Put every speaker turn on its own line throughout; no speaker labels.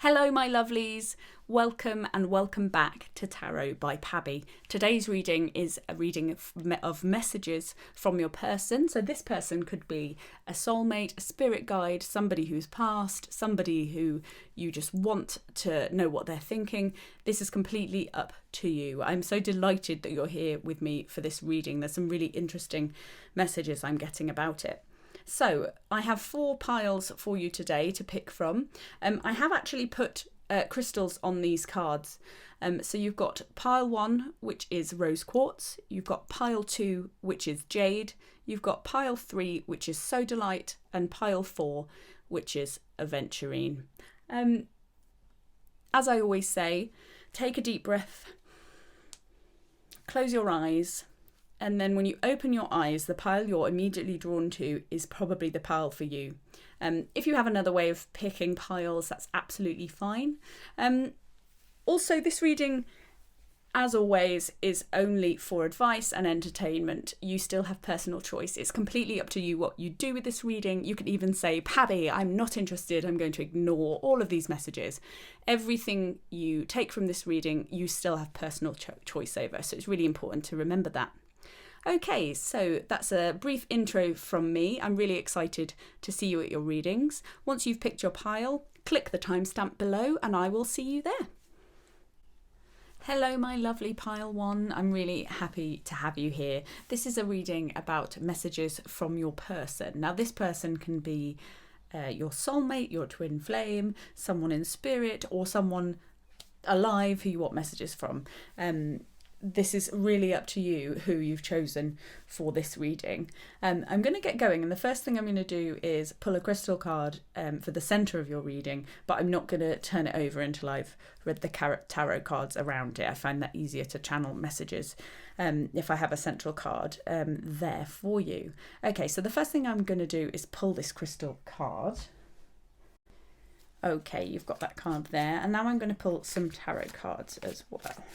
Hello my lovelies, welcome and welcome back to Tarot by Pabby. Today's reading is a reading of messages from your person. So this person could be a soulmate, a spirit guide, somebody who's passed, somebody who you just want to know what they're thinking. This is completely up to you. I'm so delighted that you're here with me for this reading. There's some really interesting messages I'm getting about it. So I have 4 piles for you today to pick from. I have actually put crystals on these cards. So you've got pile 1, which is rose quartz. You've got pile 2, which is jade. You've got pile 3, which is sodalite, and pile 4, which is aventurine. As I always say, take a deep breath, close your eyes. And then when you open your eyes, the pile you're immediately drawn to is probably the pile for you. If you have another way of picking piles, that's absolutely fine. Also, this reading, as always, is only for advice and entertainment. You still have personal choice. It's completely up to you what you do with this reading. You can even say, Pabby, I'm not interested. I'm going to ignore all of these messages. Everything you take from this reading, you still have personal choice over. So it's really important to remember that. Okay, so that's a brief intro from me. I'm really excited to see you at your readings. Once you've picked your pile, click the timestamp below and I will see you there. Hello, my lovely pile 1. I'm really happy to have you here. This is a reading about messages from your person. Now, this person can be your soulmate, your twin flame, someone in spirit, or someone alive who you want messages from. This is really up to you who you've chosen for this reading. I'm going to get going, and the first thing I'm going to do is pull a crystal card for the centre of your reading, but I'm not going to turn it over until I've read the tarot cards around it. I find that easier to channel messages if I have a central card there for you. Okay, so the first thing I'm going to do is pull this crystal card. Okay, you've got that card there, and now I'm going to pull some tarot cards as well.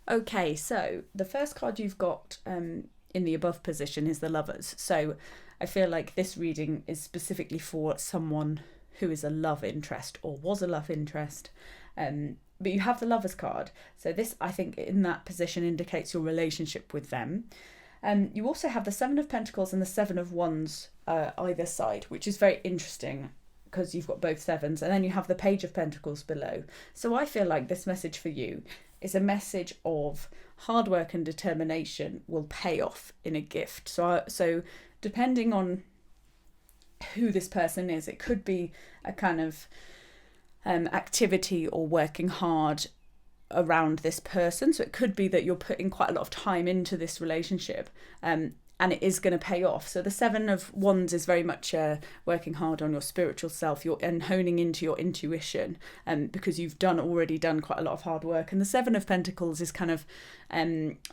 Okay, so the first card you've got in the above position is the Lovers. So I feel like this reading is specifically for someone who is a love interest or was a love interest. But you have the Lovers card. So this, I think, in that position indicates your relationship with them. You also have the 7 of Pentacles and the 7 of Wands either side, which is very interesting because you've got both 7s. And then you have the Page of Pentacles below. So I feel like this message for you is a message of hard work and determination will pay off in a gift. So depending on who this person is, it could be a kind of activity or working hard around this person. So it could be that you're putting quite a lot of time into this relationship and it is going to pay off. So the 7 of Wands is very much working hard on your spiritual self and honing into your intuition because you've already done quite a lot of hard work. And the 7 of Pentacles is kind of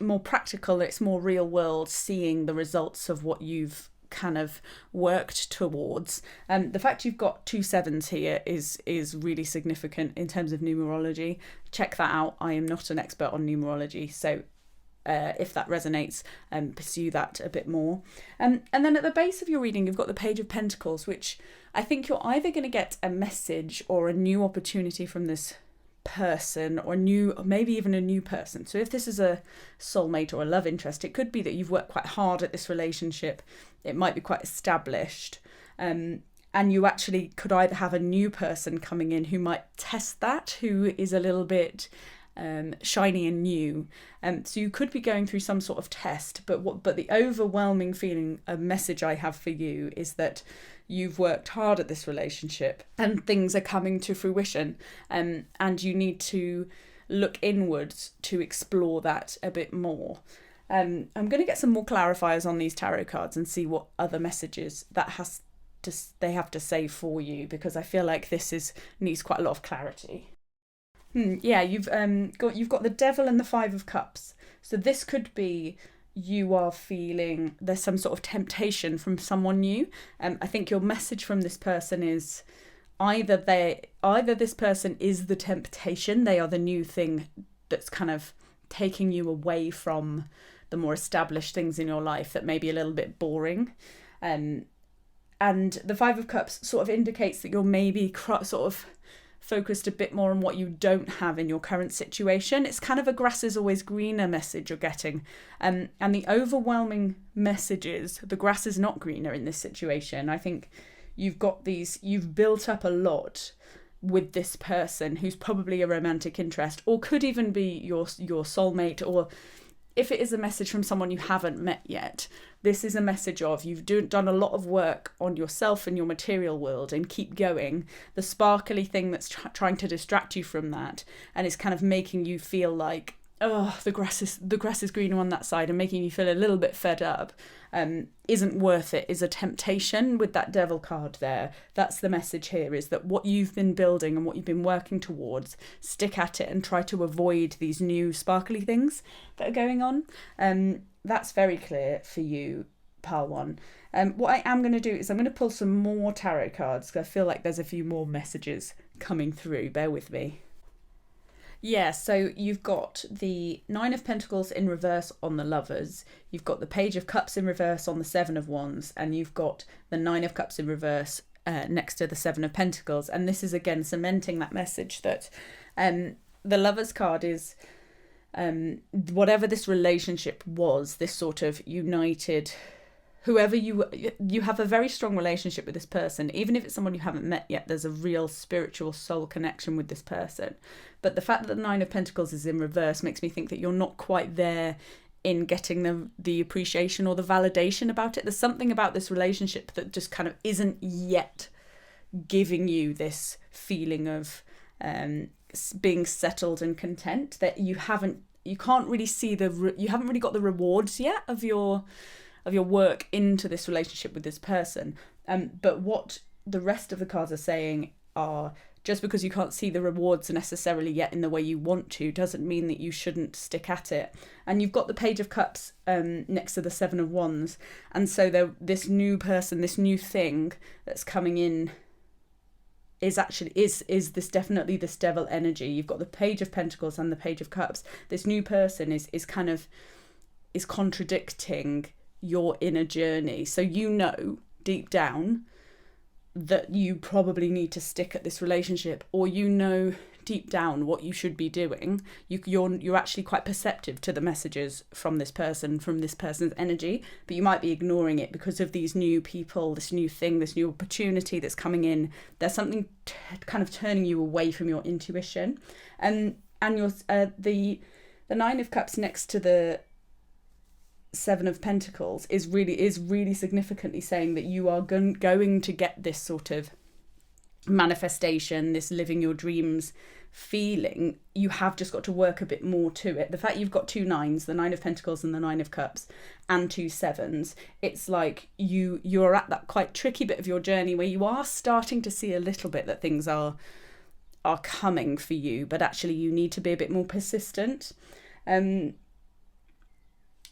more practical. It's more real world, seeing the results of what you've kind of worked towards. The fact you've got 2 7s here is really significant in terms of numerology. Check that out. I am not an expert on numerology, so if that resonates, pursue that a bit more. And then at the base of your reading, you've got the Page of Pentacles, which I think you're either going to get a message or a new opportunity from this person, or maybe even a new person. So if this is a soulmate or a love interest, it could be that you've worked quite hard at this relationship. It might be quite established. And you actually could either have a new person coming in who might test that, who is a little bit shiny and new, so you could be going through some sort of test, but the overwhelming feeling, a message I have for you, is that you've worked hard at this relationship and things are coming to fruition, and you need to look inwards to explore that a bit more. I'm going to get some more clarifiers on these tarot cards and see what other messages they have to say for you, because I feel like this needs quite a lot of clarity. Yeah, you've got the Devil and the 5 of Cups. So this could be you are feeling there's some sort of temptation from someone new. I think your message from this person is either this person is the temptation, they are the new thing that's kind of taking you away from the more established things in your life that may be a little bit boring. And the Five of Cups sort of indicates that you're maybe sort of focused a bit more on what you don't have in your current situation. It's kind of a grass is always greener message you're getting. And the overwhelming message is the grass is not greener in this situation. I think you've built up a lot with this person who's probably a romantic interest, or could even be your soulmate, or if it is a message from someone you haven't met yet, this is a message of you've done a lot of work on yourself and your material world, and keep going. The sparkly thing that's trying to distract you from that, and it's kind of making you feel like, oh, the grass is greener on that side, and making you feel a little bit fed up, isn't worth it, is a temptation with that Devil card there. That's the message here, is that what you've been building and what you've been working towards, stick at it and try to avoid these new sparkly things that are going on. That's very clear for you, Pile 1. What I am going to do is I'm going to pull some more tarot cards, because I feel like there's a few more messages coming through. Bear with me. Yeah, so you've got the Nine of Pentacles in reverse on the Lovers, you've got the Page of Cups in reverse on the Seven of Wands, and you've got the Nine of Cups in reverse next to the Seven of Pentacles. And this is again cementing that message that the Lovers card is whatever this relationship was, this sort of united, whoever you have a very strong relationship with this person, even if it's someone you haven't met yet, there's a real spiritual soul connection with this person. But the fact that the Nine of Pentacles is in reverse makes me think that you're not quite there in getting the appreciation or the validation about it. There's something about this relationship that just kind of isn't yet giving you this feeling of being settled and content, that you haven't really got the rewards yet of your work into this relationship with this person. But what the rest of the cards are saying are, just because you can't see the rewards necessarily yet in the way you want to, doesn't mean that you shouldn't stick at it. And you've got the Page of Cups next to the Seven of Wands. And so this new person, this new thing that's coming in is definitely this devil energy. You've got the Page of Pentacles and the Page of Cups. This new person is contradicting your inner journey. So you know deep down that you probably need to stick at this relationship, or you know deep down what you should be doing. You're actually quite perceptive to the messages from this person, from this person's energy, but you might be ignoring it because of these new people, this new thing, this new opportunity that's coming in. There's something kind of turning you away from your intuition, and your the Nine of Cups next to the Seven of Pentacles is really significantly saying that you are going to get this sort of manifestation, this living your dreams feeling. You have just got to work a bit more to it. The fact you've got two nines, the Nine of Pentacles and the Nine of Cups, and two sevens, it's like you're at that quite tricky bit of your journey where you are starting to see a little bit that things are coming for you, but actually you need to be a bit more persistent.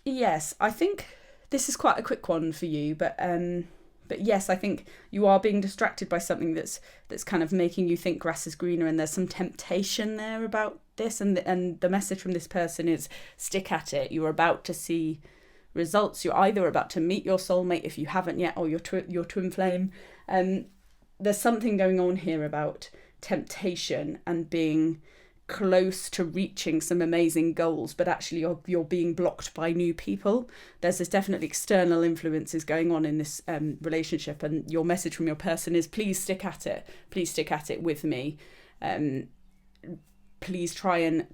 Yes, I think this is quite a quick one for you, but yes, I think you are being distracted by something that's kind of making you think grass is greener, and there's some temptation there about this, and the message from this person is stick at it. You're about to see results. You're either about to meet your soulmate if you haven't yet, or your twin flame. There's something going on here about temptation and being close to reaching some amazing goals, but actually you're being blocked by new people. There's definitely external influences going on in this relationship, and your message from your person is, please stick at it with me. Please try and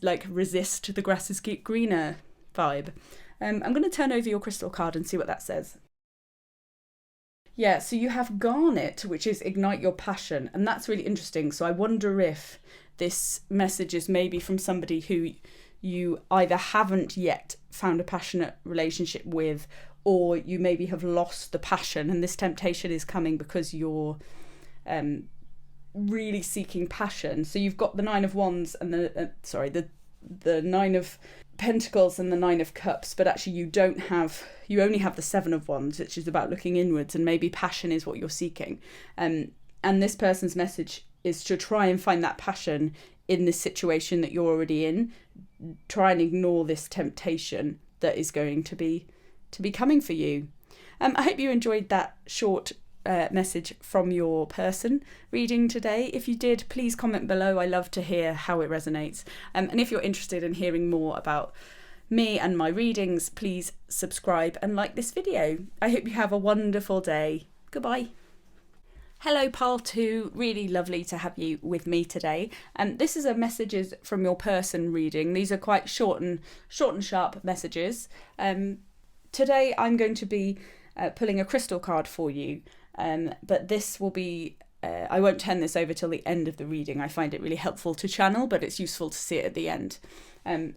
like resist the grass is greener vibe. I'm going to turn over your crystal card and see what that says. Yeah, so you have Garnet, which is ignite your passion, and that's really interesting. So I wonder if this message is maybe from somebody who you either haven't yet found a passionate relationship with, or you maybe have lost the passion, and this temptation is coming because you're really seeking passion. So you've got the Nine of Wands and the Nine of Pentacles and the Nine of Cups, but actually you only have the Seven of Wands, which is about looking inwards, and maybe passion is what you're seeking. And this person's message is to try and find that passion in this situation that you're already in. Try and ignore this temptation that is going to be coming for you. I hope you enjoyed that short message from your person reading today. If you did, please comment below. I love to hear how it resonates. And if you're interested in hearing more about me and my readings, please subscribe and like this video. I hope you have a wonderful day. Goodbye. Hello Pile 2, really lovely to have you with me today. This is a messages from your person reading. These are quite short and sharp messages. Today I'm going to be pulling a crystal card for you, but this will be, I won't turn this over till the end of the reading. I find it really helpful to channel, but it's useful to see it at the end.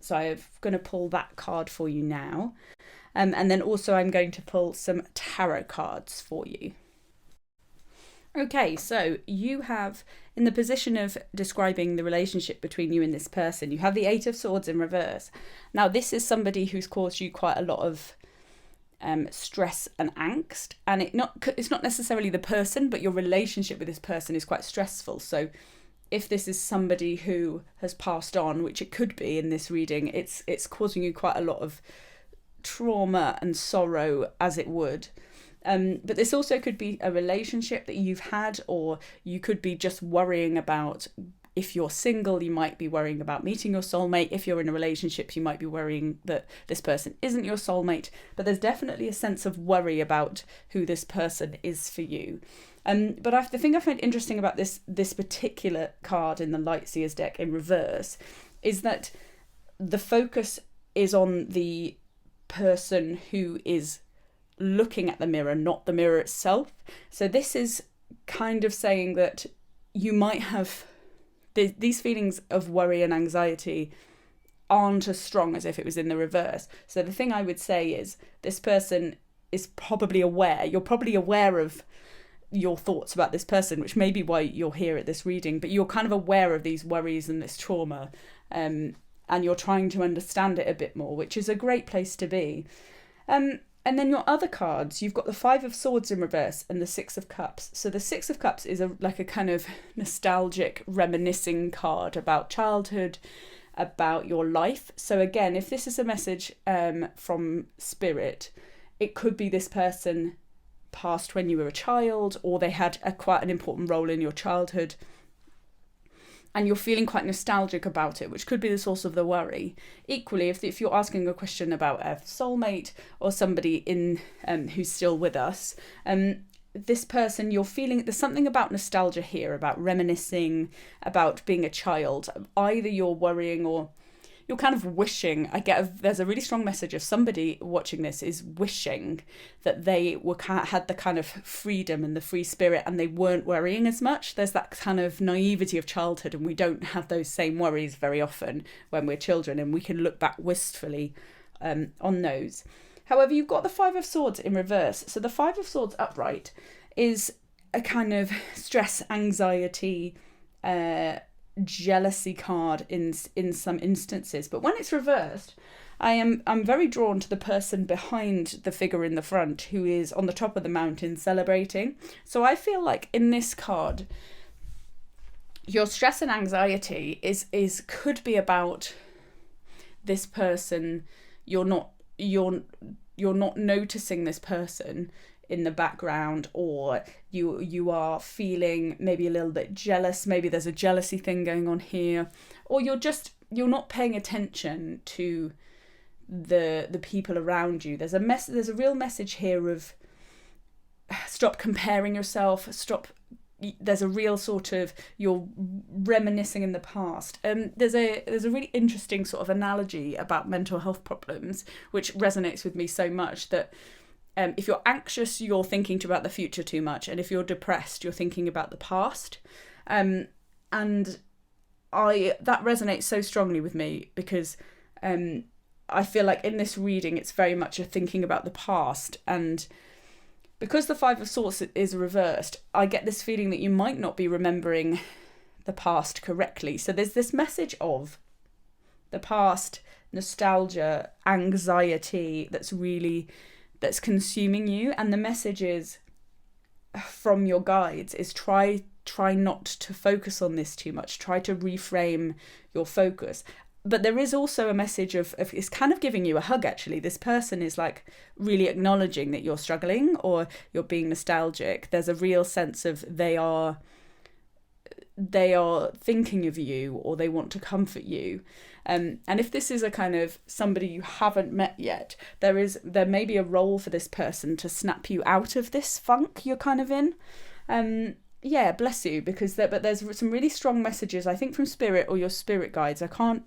So I'm going to pull that card for you now. And then also I'm going to pull some tarot cards for you. Okay, so you have, in the position of describing the relationship between you and this person, you have the Eight of Swords in reverse. Now, this is somebody who's caused you quite a lot of stress and angst, and it's not necessarily the person, but your relationship with this person is quite stressful. So if this is somebody who has passed on, which it could be in this reading, it's causing you quite a lot of trauma and sorrow, as it would. But this also could be a relationship that you've had, or you could be just worrying about, if you're single, you might be worrying about meeting your soulmate. If you're in a relationship, you might be worrying that this person isn't your soulmate. But there's definitely a sense of worry about who this person is for you. But the thing I find interesting about this particular card in the Light Seers deck in reverse is that the focus is on the person who is looking at the mirror, not the mirror itself. So this is kind of saying that you might have these feelings of worry and anxiety aren't as strong as if it was in the reverse. So the thing I would say is this person is probably aware. You're probably aware of your thoughts about this person, which may be why you're here at this reading, but you're kind of aware of these worries and this trauma, and you're trying to understand it a bit more, which is a great place to be. And then your other cards, you've got the Five of Swords in reverse and the Six of Cups. So the Six of Cups is like a kind of nostalgic, reminiscing card about childhood, about your life. So again, if this is a message from Spirit, it could be this person passed when you were a child, or they had quite an important role in your childhood, and you're feeling quite nostalgic about it, which could be the source of the worry. Equally, if you're asking a question about a soulmate or somebody who's still with us, this person, you're feeling, there's something about nostalgia here, about reminiscing, about being a child. Either you're worrying or you're kind of wishing. There's a really strong message of somebody watching this is wishing that they had the kind of freedom and the free spirit, and they weren't worrying as much. There's that kind of naivety of childhood, and we don't have those same worries very often when we're children, and we can look back wistfully on those. However, you've got the Five of Swords in reverse. So the Five of Swords upright is a kind of stress, anxiety, jealousy card in some instances, but when it's reversed, I'm very drawn to the person behind the figure in the front who is on the top of the mountain celebrating. So I feel like in this card, your stress and anxiety could be about this person. You're not noticing this person in the background, or you are feeling maybe a little bit jealous. Maybe there's a jealousy thing going on here, or you're not paying attention to the people around you. There's a real message here of stop comparing yourself, there's a real sort of, you're reminiscing in the past. There's a really interesting sort of analogy about mental health problems which resonates with me so much, that if you're anxious, you're thinking about the future too much, and if you're depressed, you're thinking about the past. And that resonates so strongly with me, because I feel like in this reading it's very much a thinking about the past, and because the Five of Swords is reversed, I get this feeling that you might not be remembering the past correctly. So there's this message of the past, nostalgia, anxiety that's consuming you, and the message is from your guides is try not to focus on this too much. Try to reframe your focus. but there is also a message of it's kind of giving you a hug, actually. This person is like really acknowledging that you're struggling or you're being nostalgic. There's a real sense of they are thinking of you, or they want to comfort you. And if this is a kind of somebody you haven't met yet, there may be a role for this person to snap you out of this funk you're kind of in. Yeah, bless you, because but there's some really strong messages, I think, from spirit or your spirit guides. I can't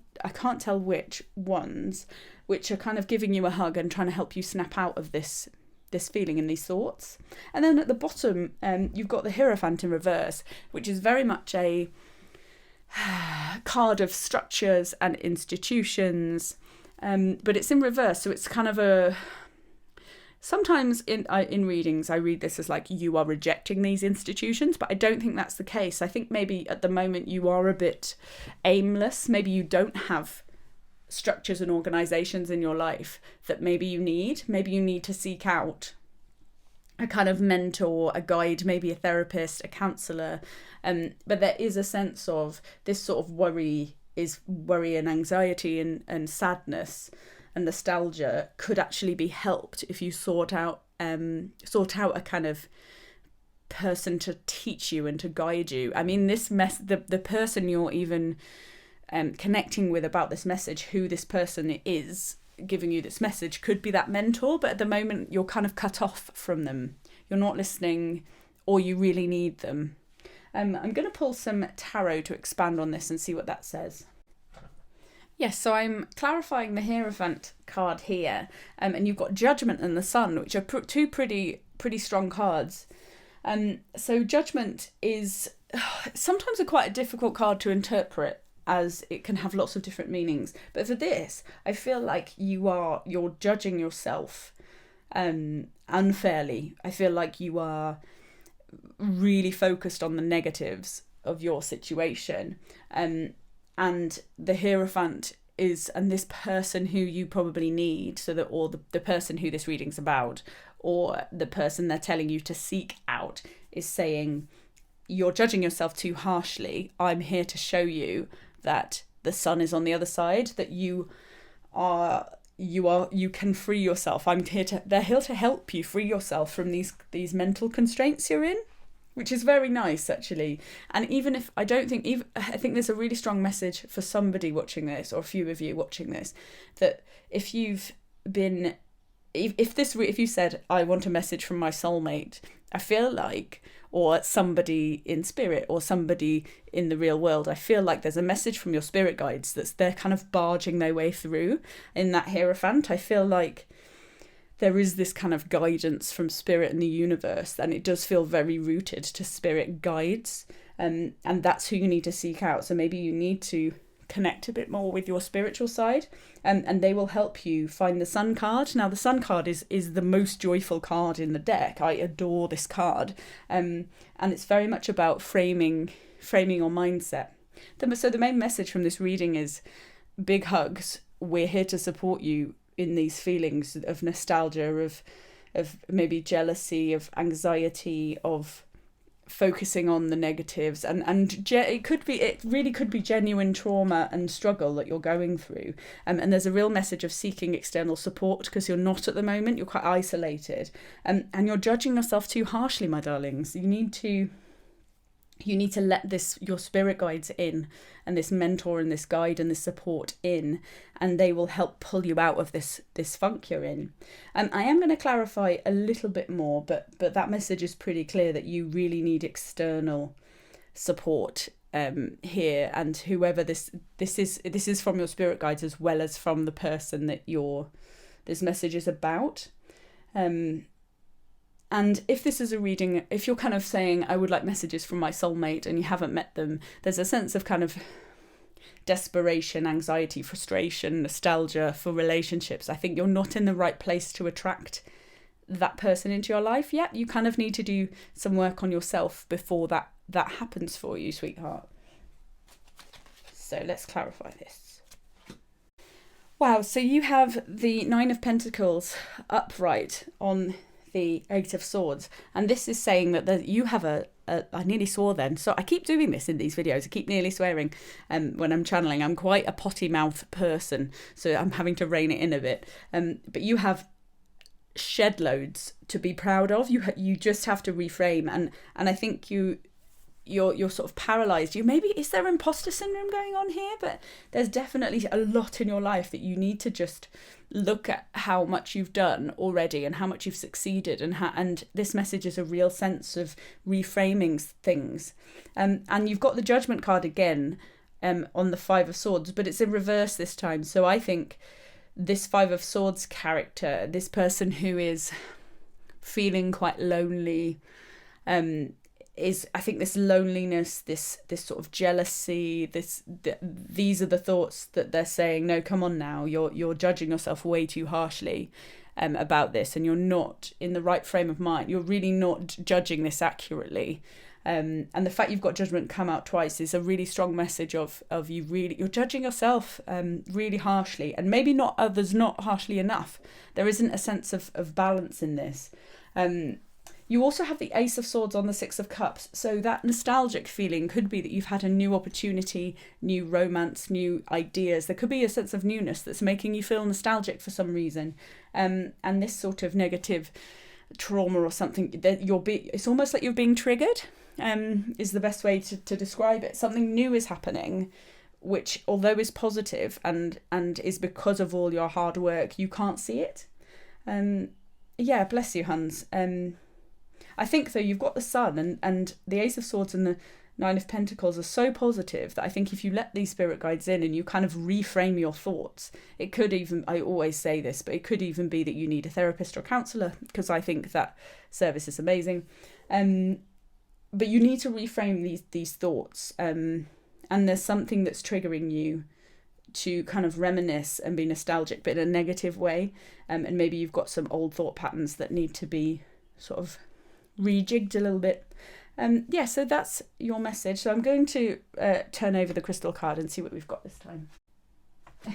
tell which ones, which are kind of giving you a hug and trying to help you snap out of this feeling and these thoughts. And then at the bottom, you've got the Hierophant in reverse, which is very much a card of structures and institutions, but it's in reverse, so it's kind of a... Sometimes in readings, I read this as like you are rejecting these institutions, but I don't think that's the case. I think maybe at the moment you are a bit aimless. Maybe you don't have structures and organisations in your life that maybe you need. Maybe you need to seek out a kind of mentor, a guide, maybe a therapist, a counsellor. But there is a sense of this sort of worry and anxiety and sadness and nostalgia could actually be helped if you sort out a kind of person to teach you and to guide you. I mean, the person you're even connecting with about this message, who this person is giving you this message, could be that mentor, but at the moment you're kind of cut off from them. You're not listening, or you really need them. I'm going to pull some tarot to expand on this and see what that says. Yes, so I'm clarifying the Hierophant card here, and you've got Judgment and the Sun, which are two pretty strong cards. So Judgment is sometimes quite a difficult card to interpret, as it can have lots of different meanings. But for this, I feel like you're judging yourself unfairly. I feel like you are really focused on the negatives of your situation. And the Hierophant and this person who you probably need, or the person who this reading's about, or the person they're telling you to seek out, is saying, you're judging yourself too harshly. I'm here to show you that the sun is on the other side, that you can free yourself. They're here to help you free yourself from these mental constraints you're in, which is very nice, actually. And even if I think there's a really strong message for somebody watching this, or a few of you watching this, that if you said, I want a message from my soulmate, I feel like, or somebody in spirit, or somebody in the real world, I feel like there's a message from your spirit guides they're kind of barging their way through in that Hierophant. I feel like there is this kind of guidance from spirit and the universe, and it does feel very rooted to spirit guides, and that's who you need to seek out. So maybe you need to connect a bit more with your spiritual side, and they will help you find the Sun card. Now, the Sun card is the most joyful card in the deck. I adore this card, and it's very much about framing your mindset. So the main message from this reading is big hugs. We're here to support you in these feelings of nostalgia, of maybe jealousy, of anxiety, of focusing on the negatives, and it really could be genuine trauma and struggle that you're going through, and there's a real message of seeking external support, because you're not at the moment, you're quite isolated, and you're judging yourself too harshly, my darlings. You need to let your spirit guides in, and this mentor and this guide and this support in, and they will help pull you out of this funk you're in. I am going to clarify a little bit more, but that message is pretty clear, that you really need external support here, and whoever this is from your spirit guides, as well as from the person that this message is about. And if this is a reading, if you're kind of saying, I would like messages from my soulmate, and you haven't met them, there's a sense of kind of desperation, anxiety, frustration, nostalgia for relationships. I think you're not in the right place to attract that person into your life yet. You kind of need to do some work on yourself before that happens for you, sweetheart. So let's clarify this. Wow, so you have the Nine of Pentacles upright on the Eight of Swords, and this is saying that you have I nearly swore then, so I keep doing this in these videos, I keep nearly swearing when I'm channeling. I'm quite a potty mouth person, so I'm having to rein it in a bit, but you have shed loads to be proud of. You just have to reframe, and I think you're sort of paralyzed. Is there imposter syndrome going on here? But there's definitely a lot in your life that you need to just look at how much you've done already and how much you've succeeded, and this message is a real sense of reframing things. And you've got the Judgment card again on the Five of Swords, but it's in reverse this time. So I think this Five of Swords character, this person who is feeling quite lonely, I think this loneliness, this sort of jealousy, these are the thoughts that they're saying, no, come on now, you're judging yourself way too harshly about this, and you're not in the right frame of mind. You're really not judging this accurately. And the fact you've got Judgment come out twice is a really strong message of you're judging yourself really harshly, and maybe not others, not harshly enough. There isn't a sense of balance in this. You also have the Ace of Swords on the Six of Cups. So that nostalgic feeling could be that you've had a new opportunity, new romance, new ideas. There could be a sense of newness that's making you feel nostalgic for some reason. And this sort of negative trauma or something, that it's almost like you're being triggered, is the best way to describe it. Something new is happening, which, although is positive and is because of all your hard work, you can't see it. Yeah, bless you, Huns. I think, though, you've got the Sun and the Ace of Swords and the Nine of Pentacles are so positive that I think if you let these spirit guides in and you kind of reframe your thoughts, it could even, I always say this, but it could even be that you need a therapist or a counsellor, because I think that service is amazing. But you need to reframe these thoughts, and there's something that's triggering you to kind of reminisce and be nostalgic, but in a negative way, and maybe you've got some old thought patterns that need to be sort of rejigged a little bit. Yeah, so that's your message. So I'm going to turn over the crystal card and see what we've got this time.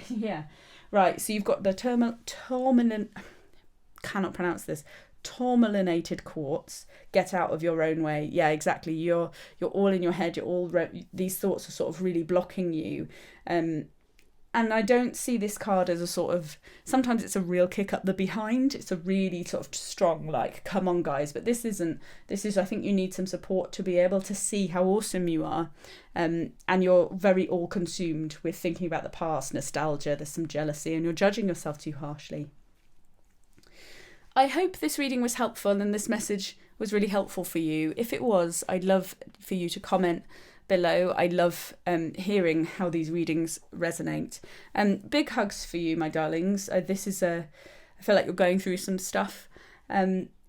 Yeah, right. So you've got the tourmalinated quartz. Get out of your own way. Yeah, exactly. You're all in your head. These thoughts are sort of really blocking you. And I don't see this card as a sort of, sometimes it's a real kick up the behind. It's a really sort of strong, like, come on guys. But this isn't. This is, I think you need some support to be able to see how awesome you are. And you're very all consumed with thinking about the past, nostalgia, there's some jealousy, and you're judging yourself too harshly. I hope this reading was helpful and this message was really helpful for you. If it was, I'd love for you to comment below. I love hearing how these readings resonate. Big hugs for you, my darlings. I feel like you're going through some stuff.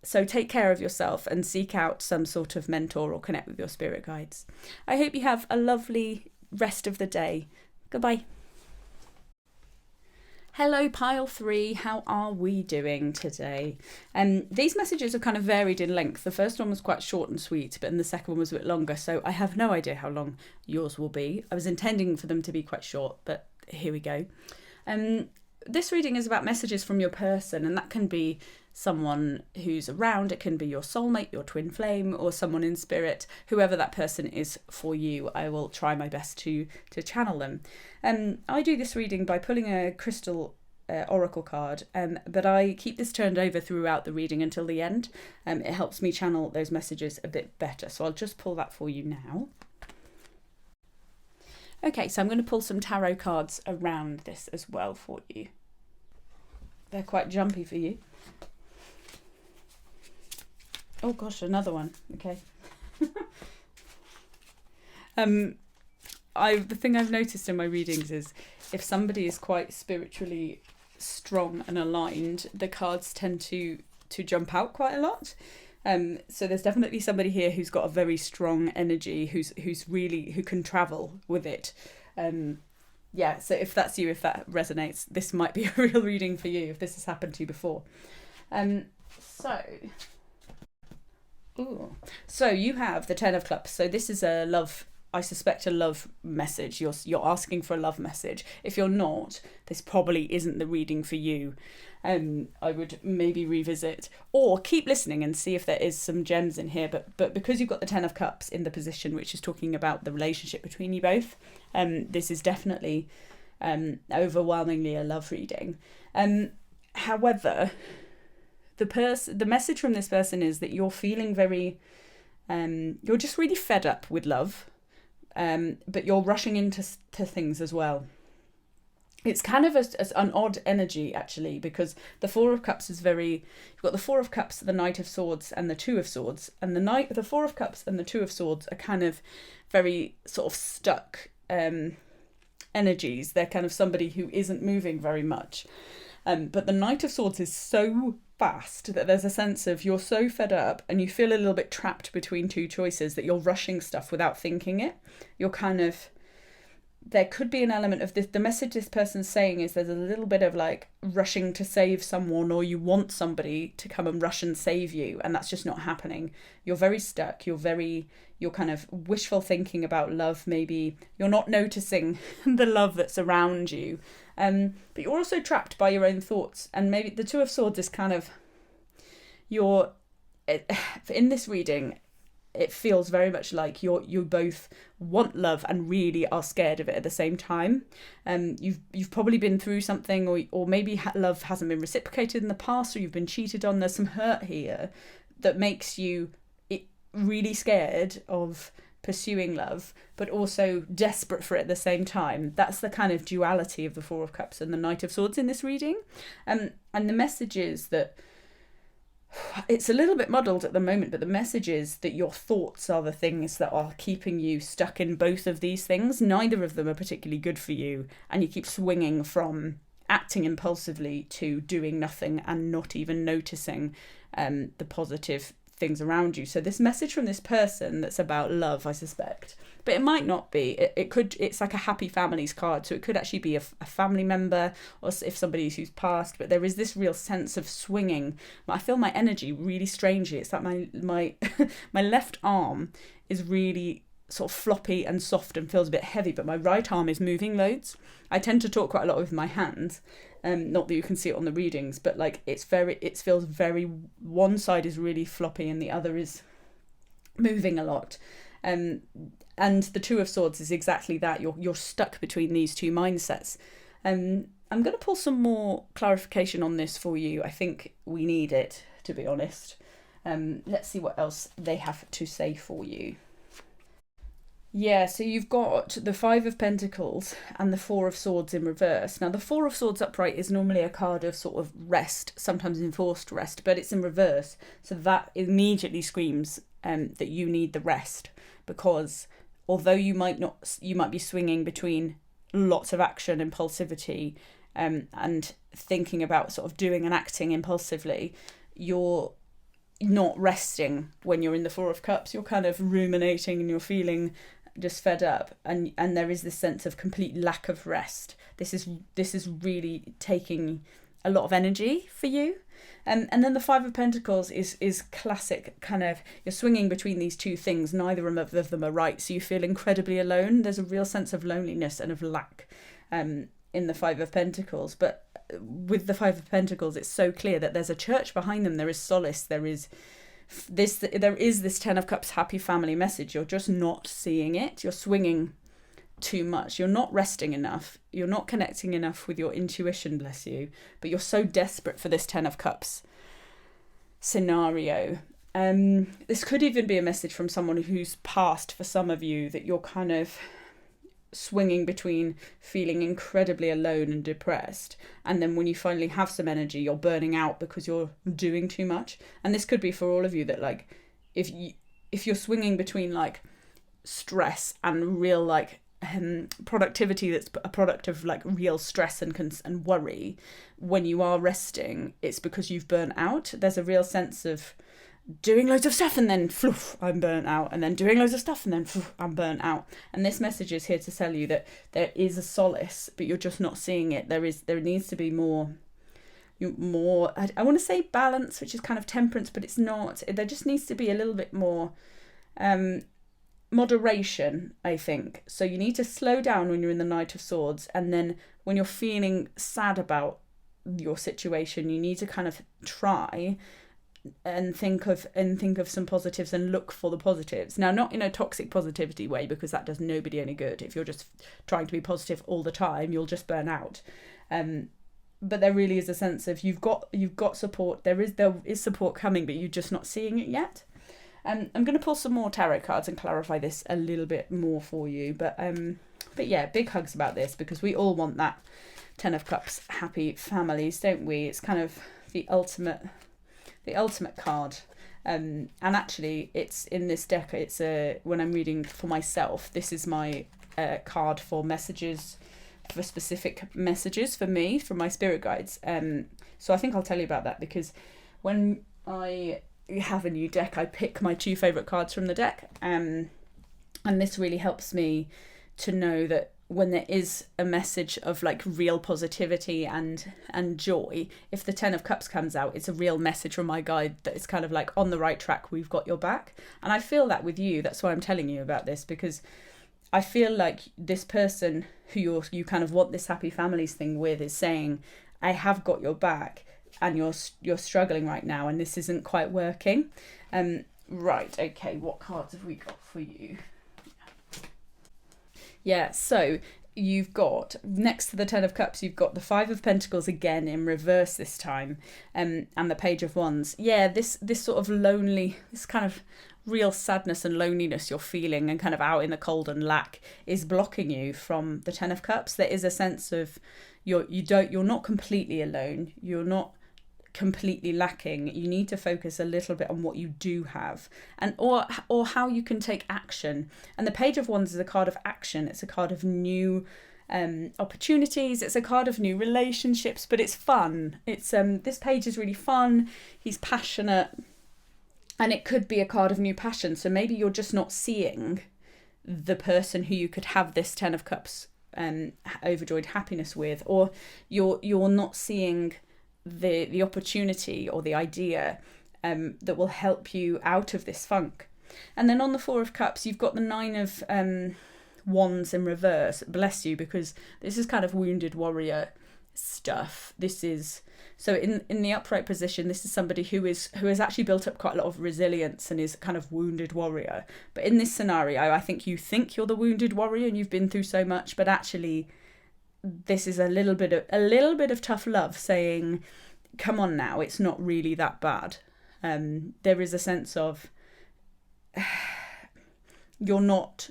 So take care of yourself and seek out some sort of mentor or connect with your spirit guides. I hope you have a lovely rest of the day. Goodbye. Hello, pile 3. How are we doing today? These messages are kind of varied in length. The first one was quite short and sweet, but then the second one was a bit longer, so I have no idea how long yours will be. I was intending for them to be quite short, but here we go. This reading is about messages from your person, and that can be someone who's around, it can be your soulmate, your twin flame, or someone in spirit, whoever that person is for you. I will try my best to channel them. I do this reading by pulling a crystal oracle card, but I keep this turned over throughout the reading until the end. It helps me channel those messages a bit better, so I'll just pull that for you now. Okay, so I'm going to pull some tarot cards around this as well for you. They're quite jumpy for you. Oh gosh, another one. Okay. The thing I've noticed in my readings is if somebody is quite spiritually strong and aligned, the cards tend to jump out quite a lot. So there's definitely somebody here who's got a very strong energy, who can travel with it. Yeah, so if that's you, if that resonates, this might be a real reading for you if this has happened to you before. So you have the Ten of Cups. So this is a love, I suspect, a love message. You're asking for a love message. If you're not, this probably isn't the reading for you. I would maybe revisit, or keep listening and see if there is some gems in here. But because you've got the Ten of Cups in the position, which is talking about the relationship between you both, this is definitely overwhelmingly a love reading. However, the message from this person is that you're feeling very, you're just really fed up with love, but you're rushing into things as well. It's kind of an odd energy, actually, because the Four of Cups is you've got the Four of Cups, the Knight of Swords, and the Two of Swords. And the Four of Cups and the Two of Swords are kind of very sort of stuck energies. They're kind of somebody who isn't moving very much. But the Knight of Swords is so fast that there's a sense of you're so fed up and you feel a little bit trapped between two choices that you're rushing stuff without thinking it. You're kind of... There could be an element of this. The message this person's saying is there's a little bit of like rushing to save someone, or you want somebody to come and rush and save you, and that's just not happening. You're very stuck. You're kind of wishful thinking about love. Maybe you're not noticing the love that's around you. But you're also trapped by your own thoughts. And maybe the Two of Swords is kind of in this reading, it feels very much like you both want love and really are scared of it at the same time. You've probably been through something, or maybe love hasn't been reciprocated in the past, or you've been cheated on. There's some hurt here that makes you really scared of pursuing love, but also desperate for it at the same time. That's the kind of duality of the Four of Cups and the Knight of Swords in this reading. And the message is that it's a little bit muddled at the moment, but the message is that your thoughts are the things that are keeping you stuck in both of these things. Neither of them are particularly good for you, and you keep swinging from acting impulsively to doing nothing and not even noticing the positive things around you. So this message from this person that's about love, I suspect, but it might not be. It's like a happy families card, so it could actually be a family member, or if somebody who's passed. But there is this real sense of swinging. I feel my energy really strangely. It's like my my left arm is really sort of floppy and soft and feels a bit heavy, but my right arm is moving loads. I tend to talk quite a lot with my hands. Not that you can see it on the readings, but like it feels very, one side is really floppy and the other is moving a lot. And the Two of Swords is exactly that. You're stuck between these two mindsets. I'm going to pull some more clarification on this for you. I think we need it, to be honest. Let's see what else they have to say for you. Yeah, so you've got the Five of Pentacles and the Four of Swords in reverse. Now, the Four of Swords upright is normally a card of sort of rest, sometimes enforced rest, but it's in reverse. So that immediately screams that you need the rest, because although you might be swinging between lots of action, impulsivity, and thinking about sort of doing and acting impulsively, you're not resting when you're in the Four of Cups. You're kind of ruminating and you're feeling just fed up, and there is this sense of complete lack of rest. This is really taking a lot of energy for you. And then the Five of Pentacles is classic kind of, you're swinging between these two things, neither of them are right, so you feel incredibly alone. There's a real sense of loneliness and of lack in the Five of Pentacles. But with the Five of Pentacles, it's so clear that there's a church behind them. There is solace. There is this Ten of Cups happy family message. You're just not seeing it. You're swinging too much. You're not resting enough. You're not connecting enough with your intuition, bless you. But you're so desperate for this Ten of Cups scenario. This could even be a message from someone who's passed for some of you, that you're kind of swinging between feeling incredibly alone and depressed, and then when you finally have some energy, you're burning out because you're doing too much. And this could be for all of you, that like if you're swinging between like stress and real like productivity that's a product of like real stress and worry, when you are resting, it's because you've burnt out. There's a real sense of doing loads of stuff and then floof, I'm burnt out, and then doing loads of stuff and then floof, I'm burnt out. And this message is here to tell you that there is a solace, but you're just not seeing it. There needs to be more, I want to say balance, which is kind of temperance, but it's not. There just needs to be a little bit more moderation, I think. So you need to slow down when you're in the Knight of Swords, and then when you're feeling sad about your situation. You need to kind of try and think of some positives and look for the positives. Now, not in a toxic positivity way, because that does nobody any good. If you're just trying to be positive all the time, you'll just burn out. But there really is a sense of you've got support. There is support coming, but you're just not seeing it yet. I'm going to pull some more tarot cards and clarify this a little bit more for you. But yeah, big hugs about this, because we all want that Ten of Cups happy families, don't we? It's kind of the ultimate card. And actually, it's in this deck. It's when I'm reading for myself, this is my card for messages, for specific messages for me, from my spirit guides. So I think I'll tell you about that, because when I have a new deck, I pick my 2 favourite cards from the deck, and this really helps me to know that when there is a message of like real positivity and joy, if the Ten of Cups comes out, it's a real message from my guide that it's kind of like on the right track, we've got your back. And I feel that with you. That's why I'm telling you about this, because I feel like this person who you kind of want this happy families thing with is saying, I have got your back, and you're struggling right now, and this isn't quite working. Right, okay, what cards have we got for you? Yeah, so you've got, next to the Ten of Cups, you've got the Five of Pentacles again in reverse this time, and the Page of Wands. Yeah, this sort of lonely, this kind of real sadness and loneliness you're feeling, and kind of out in the cold and lack, is blocking you from the Ten of Cups. There is a sense of you're not completely alone. You're not completely lacking. You need to focus a little bit on what you do have, and or how you can take action. And the Page of Wands is a card of action. It's a card of new opportunities. It's a card of new relationships, but it's fun. It's this page is really fun. He's passionate, and it could be a card of new passion. So maybe you're just not seeing the person who you could have this Ten of Cups overjoyed happiness with, or you're not seeing the opportunity or the idea that will help you out of this funk. And then on the Four of Cups, you've got the Nine of Wands in reverse. Bless you, because this is kind of wounded warrior stuff. This is, so in the upright position, this is somebody who has actually built up quite a lot of resilience and is kind of wounded warrior. But in this scenario, I think you think you're the wounded warrior and you've been through so much, but actually this is a little bit of tough love saying, come on now, it's not really that bad. There is a sense of you're not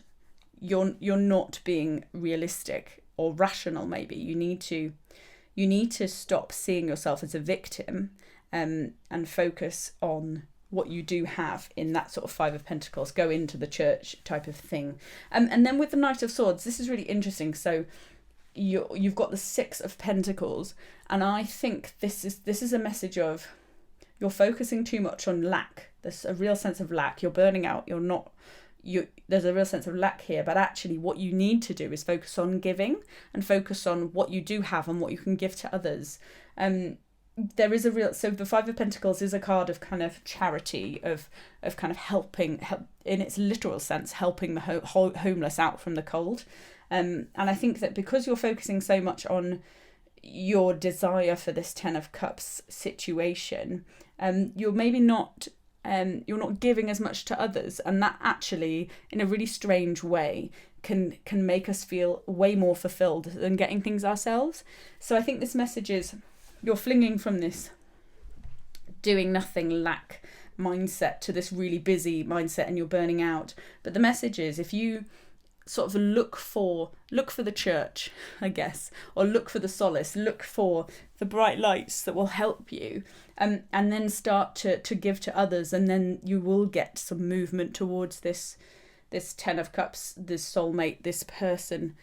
being realistic or rational. Maybe you need to stop seeing yourself as a victim, and focus on what you do have in that sort of Five of Pentacles. Go into the church type of thing. And then with the Knight of Swords, this is really interesting. So you've got the Six of Pentacles, and I think this is a message of you're focusing too much on lack. There's a real sense of lack. You're burning out. There's a real sense of lack here, but actually what you need to do is focus on giving and focus on what you do have and what you can give to others. There is so the Five of Pentacles is a card of kind of charity, of kind of help in its literal sense, helping the homeless out from the cold. And I think that because you're focusing so much on your desire for this Ten of Cups situation, you're maybe not you're not giving as much to others, and that actually, in a really strange way, can make us feel way more fulfilled than getting things ourselves. So I think this message is you're flinging from this doing nothing lack mindset to this really busy mindset, and you're burning out. But the message is, if you sort of look for the church, I guess, or look for the solace, look for the bright lights that will help you, and then start to give to others, and then you will get some movement towards this Ten of Cups, this soulmate, this person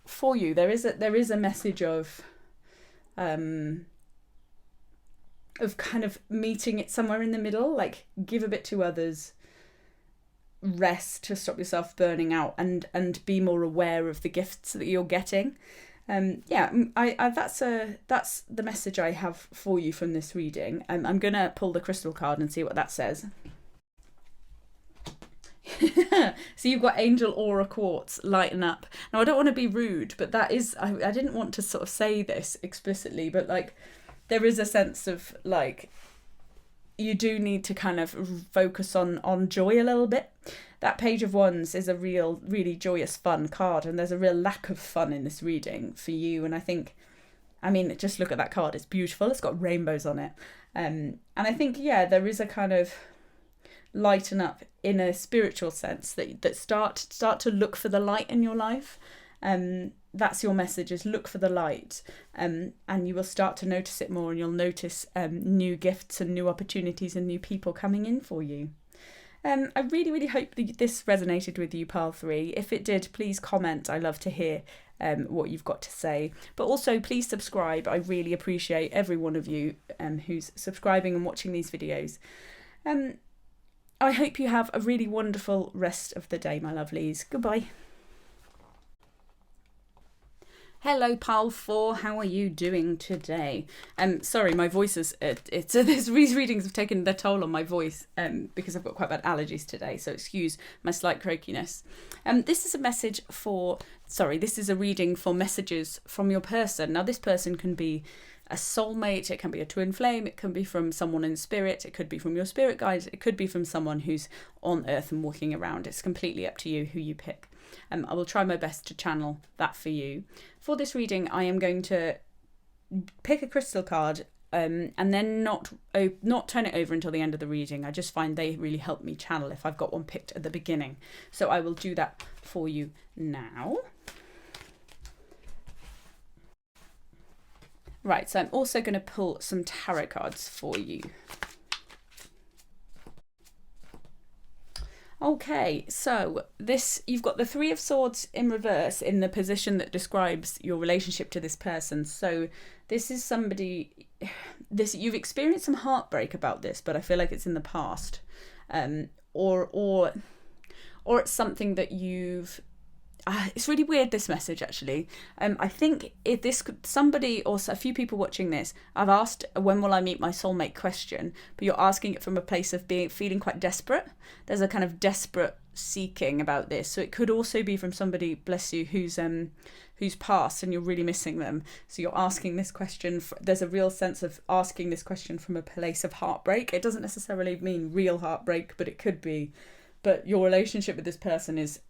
for you. There is a message of kind of meeting it somewhere in the middle, like give a bit to others, rest to stop yourself burning out, and be more aware of the gifts that you're getting. That's the message I have for you from this reading. I'm gonna pull the crystal card and see what that says. So you've got Angel Aura Quartz, lighten up. Now I don't want to be rude, but that is, I didn't want to sort of say this explicitly, but like there is a sense of like you do need to kind of focus on joy a little bit. That Page of Wands is a really joyous, fun card, and there's a real lack of fun in this reading for you. And I think, I mean, just look at that card. It's beautiful. It's got rainbows on it. And I think, yeah, there is a kind of lighten up in a spiritual sense that start to look for the light in your life. That's your message, is look for the light, and you will start to notice it more, and you'll notice new gifts and new opportunities and new people coming in for you. I really, really hope that this resonated with you, Pile 3. If it did, please comment. I love to hear what you've got to say. But also, please subscribe. I really appreciate every one of you who's subscribing and watching these videos. I hope you have a really wonderful rest of the day, my lovelies. Goodbye. Hello, Pile 4. How are you doing today? Sorry, my voice is these readings have taken their toll on my voice because I've got quite bad allergies today, so excuse my slight croakiness. This is a reading for messages from your person. Now, this person can be a soulmate, it can be a twin flame, it can be from someone in spirit, it could be from your spirit guides, it could be from someone who's on earth and walking around. It's completely up to you who you pick. I will try my best to channel that for you. For this reading, I am going to pick a crystal card and then not turn it over until the end of the reading. I just find they really help me channel if I've got one picked at the beginning. So I will do that for you now. Right, so I'm also going to pull some tarot cards for you. Okay, so you've got the Three of Swords in reverse in the position that describes your relationship to this person. So this is somebody, you've experienced some heartbreak about this, but I feel like it's in the past, or it's something that you've. It's really weird, this message, actually. I think if this could, somebody or a few people watching this, I've asked, when will I meet my soulmate question, but you're asking it from a place of feeling quite desperate. There's a kind of desperate seeking about this. So it could also be from somebody, bless you, who's passed and you're really missing them. So you're asking this question, there's a real sense of asking this question from a place of heartbreak. It doesn't necessarily mean real heartbreak, but it could be. But your relationship with this person is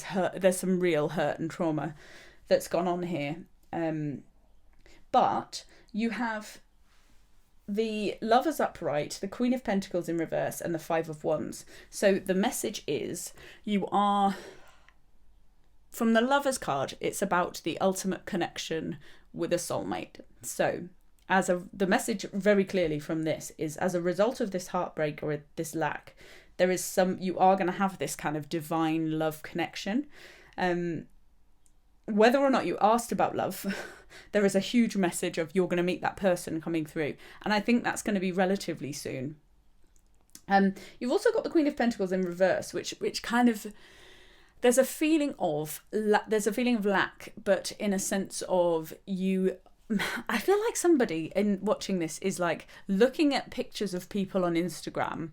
hurt. There's some real hurt and trauma that's gone on here. But you have the Lovers upright, the Queen of Pentacles in reverse, and the Five of Wands. So the message is you are, from the Lovers card, it's about the ultimate connection with a soulmate. So the message very clearly from this is, as a result of this heartbreak or this lack, you are going to have this kind of divine love connection. Whether or not you asked about love, there is a huge message of you're going to meet that person coming through. And I think that's going to be relatively soon. You've also got the Queen of Pentacles in reverse, which kind of, there's a feeling of lack, but in a sense of I feel like somebody in watching this is like looking at pictures of people on Instagram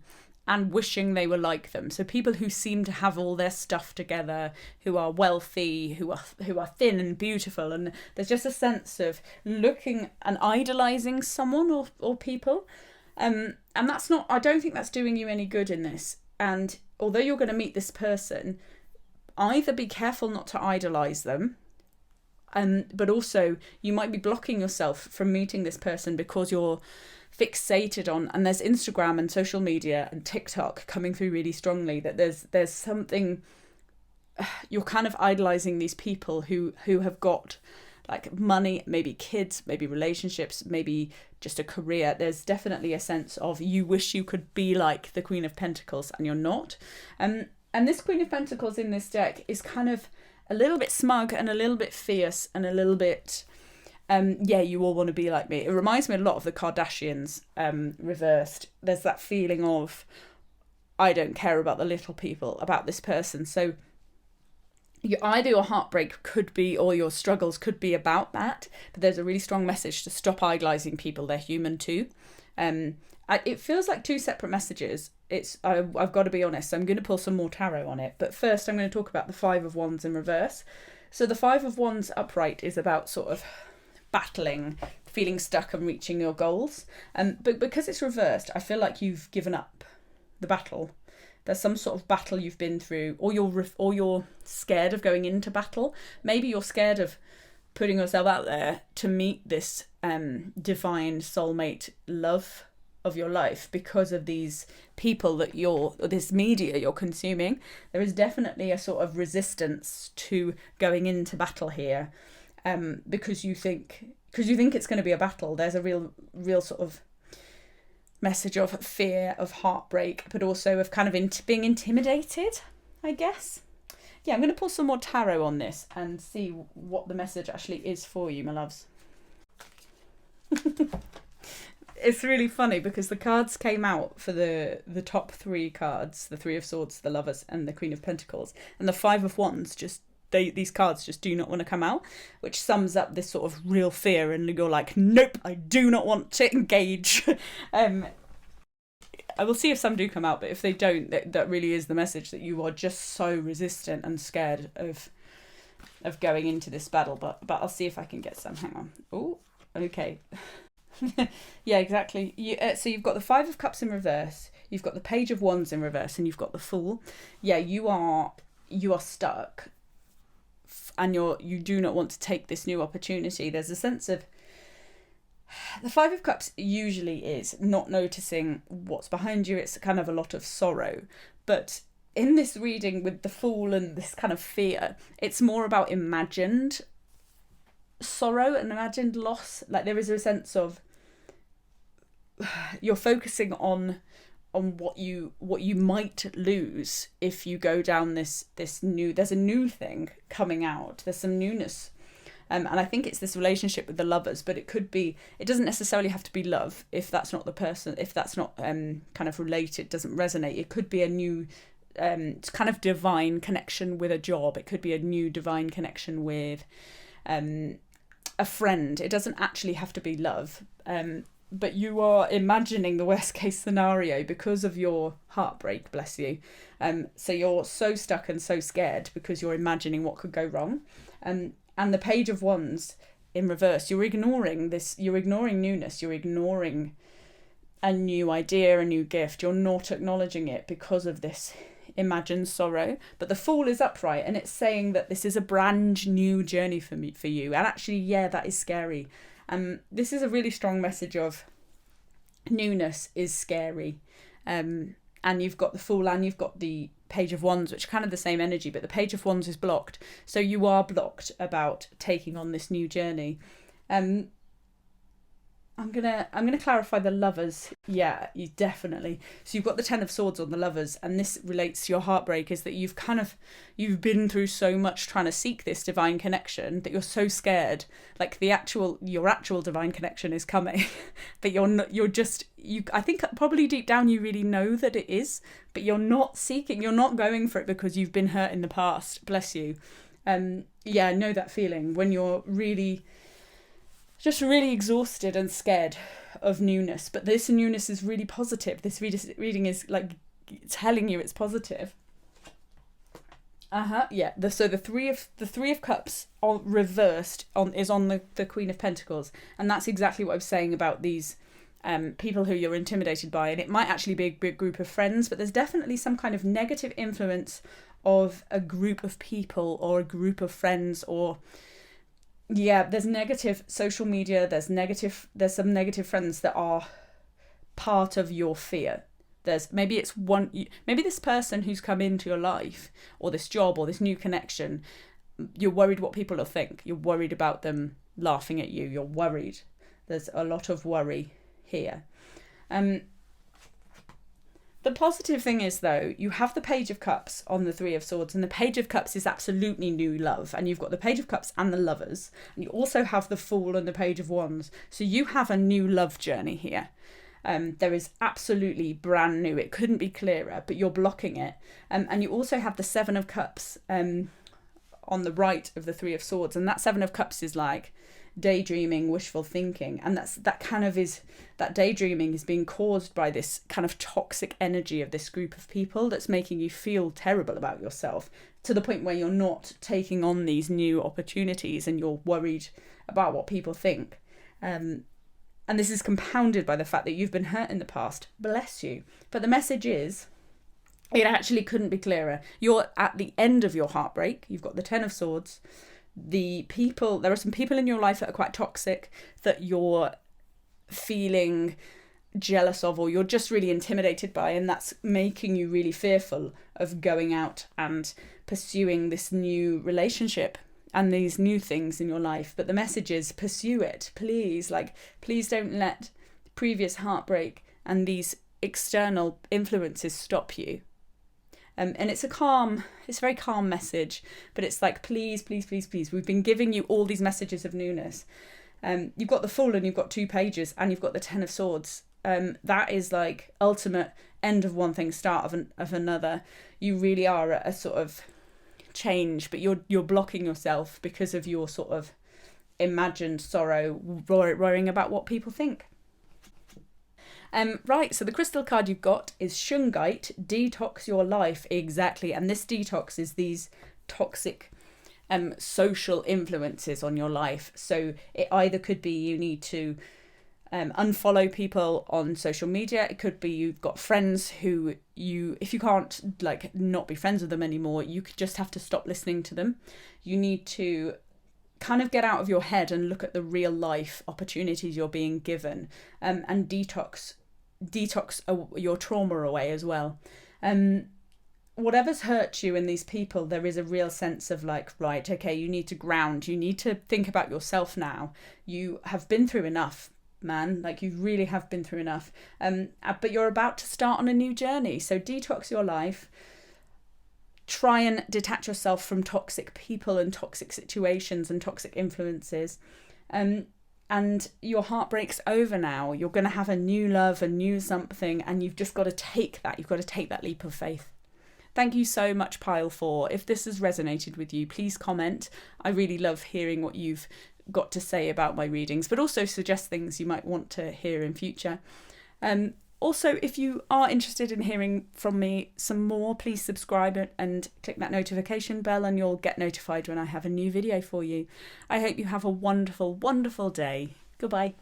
and wishing they were like them. So people who seem to have all their stuff together, who are wealthy, who are thin and beautiful, and there's just a sense of looking and idolizing someone or people. And that's not, I don't think that's doing you any good in this. And although you're going to meet this person, either be careful not to idolize them, but also you might be blocking yourself from meeting this person because you're fixated on, and there's Instagram and social media and TikTok coming through really strongly, that there's something, you're kind of idolizing these people who have got like money, maybe kids, maybe relationships, maybe just a career. There's definitely a sense of you wish you could be like the Queen of Pentacles and you're not. And this Queen of Pentacles in this deck is kind of a little bit smug and a little bit fierce and a little bit, you all want to be like me. It reminds me a lot of the Kardashians reversed. There's that feeling of, I don't care about the little people, about this person. So either your heartbreak could be, or your struggles could be about that. But there's a really strong message to stop idolizing people. They're human too. And It feels like two separate messages. I've got to be honest. So I'm going to pull some more tarot on it. But first I'm going to talk about the Five of Wands in reverse. So the Five of Wands upright is about sort of battling, feeling stuck and reaching your goals. But because it's reversed, I feel like you've given up the battle. There's some sort of battle you've been through, or you're scared of going into battle. Maybe you're scared of putting yourself out there to meet this divine soulmate love of your life because of these people that this media you're consuming. There is definitely a sort of resistance to going into battle here, because you think it's going to be a battle. There's a real sort of message of fear, of heartbreak, but also of kind of being intimidated, I guess. Yeah, I'm going to pull some more tarot on this and see what the message actually is for you, my loves. It's really funny because the cards came out for the top three cards, the Three of Swords, the Lovers, and the Queen of Pentacles. And the Five of Wands, these cards just do not want to come out, which sums up this sort of real fear. And you're like, nope, I do not want to engage. I will see if some do come out, but if they don't, that really is the message, that you are just so resistant and scared of going into this battle. But I'll see if I can get some. Hang on. Oh, okay. Yeah, exactly. So you've got the Five of Cups in reverse, you've got the Page of Wands in reverse, and you've got the Fool. Yeah, you are stuck, and you do not want to take this new opportunity. There's a sense of, the Five of Cups usually is not noticing what's behind you. It's kind of a lot of sorrow. But in this reading with the Fool and this kind of fear, it's more about imagined sorrow and imagined loss. Like there is a sense of, you're focusing on what you might lose if you go down this new, there's a new thing coming out, there's some newness. And I think it's this relationship with the Lovers, but it doesn't necessarily have to be love if that's not the person, if that's not kind of related, doesn't resonate. It could be a new kind of divine connection with a job. It could be a new divine connection with a friend. It doesn't actually have to be love. But you are imagining the worst case scenario because of your heartbreak, bless you. So you're so stuck and so scared because you're imagining what could go wrong. And the Page of Wands in reverse, you're ignoring newness, you're ignoring a new idea, a new gift. You're not acknowledging it because of this imagined sorrow. But the Fool is upright, and it's saying that this is a brand new journey for you. And actually, yeah, that is scary. This is a really strong message of newness is scary. And you've got the Fool and you've got the Page of Wands, which are kind of the same energy, but the Page of Wands is blocked. So you are blocked about taking on this new journey. I'm gonna clarify the Lovers. Yeah, you definitely. So you've got the Ten of Swords on the Lovers, and this relates to your heartbreak, is that you've been through so much trying to seek this divine connection that you're so scared. Like your actual divine connection is coming, but I think probably deep down you really know that it is, but you're not going for it because you've been hurt in the past. Bless you. Yeah, I know that feeling when you're really exhausted and scared of newness. But this newness is really positive. This reading is like telling you it's positive. Yeah. So the three of Cups are reversed is on the Queen of Pentacles, and that's exactly what I was saying about these people who you're intimidated by. And it might actually be a big group of friends, but there's definitely some kind of negative influence of a group of people or a group of friends, or yeah, there's negative social media, there's some negative friends that are part of your fear. Maybe this person who's come into your life, or this job, or this new connection, you're worried what people will think. You're worried about them laughing at you. You're worried. There's a lot of worry here. The positive thing is, though, you have the Page of Cups on the Three of Swords, and the Page of Cups is absolutely new love, and you've got the Page of Cups and the Lovers, and you also have the Fool and the Page of Wands. So you have a new love journey here. There is absolutely brand new. It couldn't be clearer, but you're blocking it. And you also have the Seven of Cups on the right of the Three of Swords, and that Seven of Cups is like, daydreaming, wishful thinking, and that daydreaming is being caused by this kind of toxic energy of this group of people that's making you feel terrible about yourself, to the point where you're not taking on these new opportunities and you're worried about what people think. And this is compounded by the fact that you've been hurt in the past. Bless you. But the message is, it actually couldn't be clearer. You're at the end of your heartbreak. You've got the Ten of Swords. There are some people in your life that are quite toxic, that you're feeling jealous of, or you're just really intimidated by, and that's making you really fearful of going out and pursuing this new relationship and these new things in your life. But the message is, pursue it, please. Please don't let previous heartbreak and these external influences stop you. And it's a very calm message, but it's like, please, please, please, please. We've been giving you all these messages of newness. You've got the Fool, and you've got 2 pages, and you've got the Ten of Swords. That is like ultimate end of one thing, start of another. You really are at a sort of change, but you're blocking yourself because of your sort of imagined sorrow, worrying about what people think. Right, so the crystal card you've got is Shungite, detox your life. Exactly, and this detox is these toxic social influences on your life. So it either could be you need to unfollow people on social media. It could be you've got friends who if you can't not be friends with them anymore, you could just have to stop listening to them. You need to kind of get out of your head and look at the real life opportunities you're being given, and detox your trauma away as well. Whatever's hurt you in these people, there is a real sense of right, okay, you need to ground, you need to think about yourself now. You have been through enough, man, you really have been through enough. But you're about to start on a new journey, so detox your life. Try and detach yourself from toxic people and toxic situations and toxic influences. And your heartbreak's over now. You're going to have a new love, a new something, and you've just got to take that. You've got to take that leap of faith. Thank you so much, Pile 4. If this has resonated with you, please comment. I really love hearing what you've got to say about my readings, but also suggest things you might want to hear in future. Also, if you are interested in hearing from me some more, please subscribe and click that notification bell, and you'll get notified when I have a new video for you. I hope you have a wonderful, wonderful day. Goodbye.